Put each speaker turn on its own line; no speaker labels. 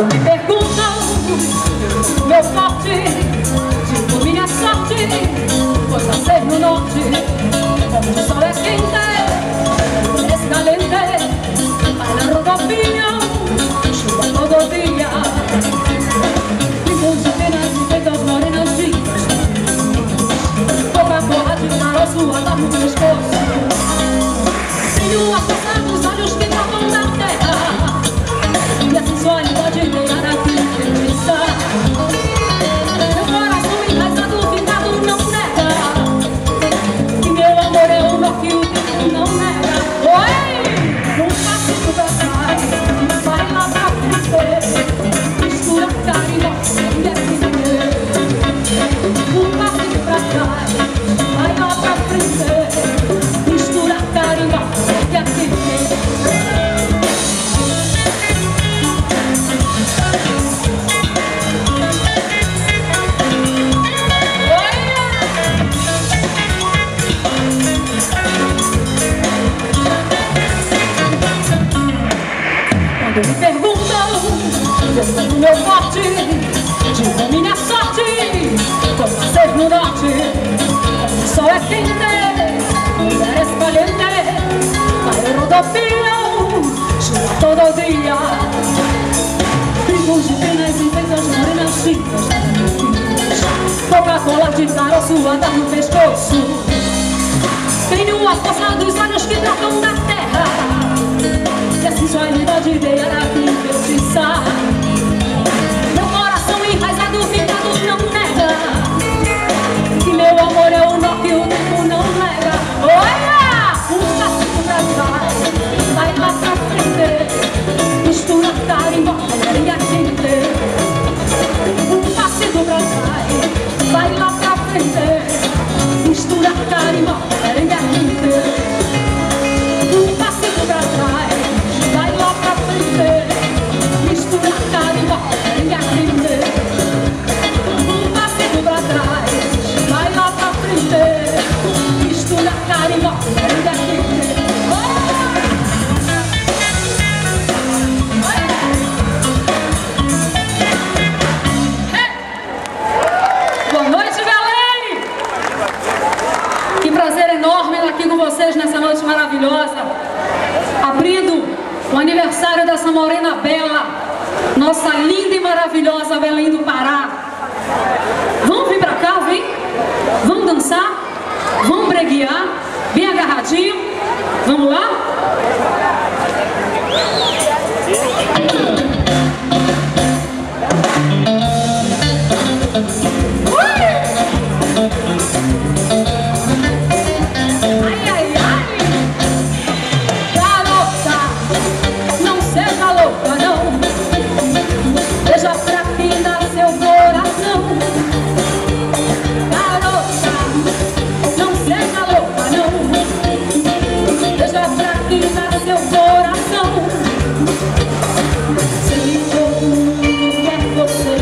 Me perguntam meu forte, digo minha sorte, pois nascer no norte, onde o sol é quente, es caliente, para rodopinho, chuva todo dia, pintos de penas e feitas morenas dias, Coca-Cola de caroço, andar no pescoço, tenho a força dos olhos que tratam da terra, e a sensualidade deirar aqui feitiça. Meu coração enraizado, ficado, não nega que meu amor é o que o tempo não nega. Oi! Um passinho pra trás e vai lá pra frente, mistura carinho e é um passinho pra trás, vai lá pra frente, mistura carinho e é Quando me perguntam do meu forte, digo minha sorte, pois nascer no norte, onde o sol é quente, mulheres caliente, para o rodopio, chuva todo dia, pintos de penas e feitas morenas finas, Coca-Cola de caroço, andar no pescoço, tenho a força dos olhos que tratam da terra, e a sensualidade de Araque feitiça. Meu coração enraizado, ficado, não nega que meu amor é o nó que o tempo não nega. Olha! Um passinho pra trás, vai lá pra frente, mistura carinho, areia quente. Um passinho pra trás, vai lá pra frente, mistura carinho, areia quente. Um passinho pra trás, vai lá pra frente, mistura carinho, areia quente. Um passinho pra trás, vai lá pra frente, mistura carinho, areia quente. Boa noite, Belém! Que prazer enorme estar aqui com vocês nessa noite maravilhosa, abrindo o aniversário dessa morena bela, nossa linda e maravilhosa Belém do Pará. Vamos vir pra cá, vem? Vamos dançar? Vamos breguear? Bem agarradinho? Vamos lá?
Você, e você,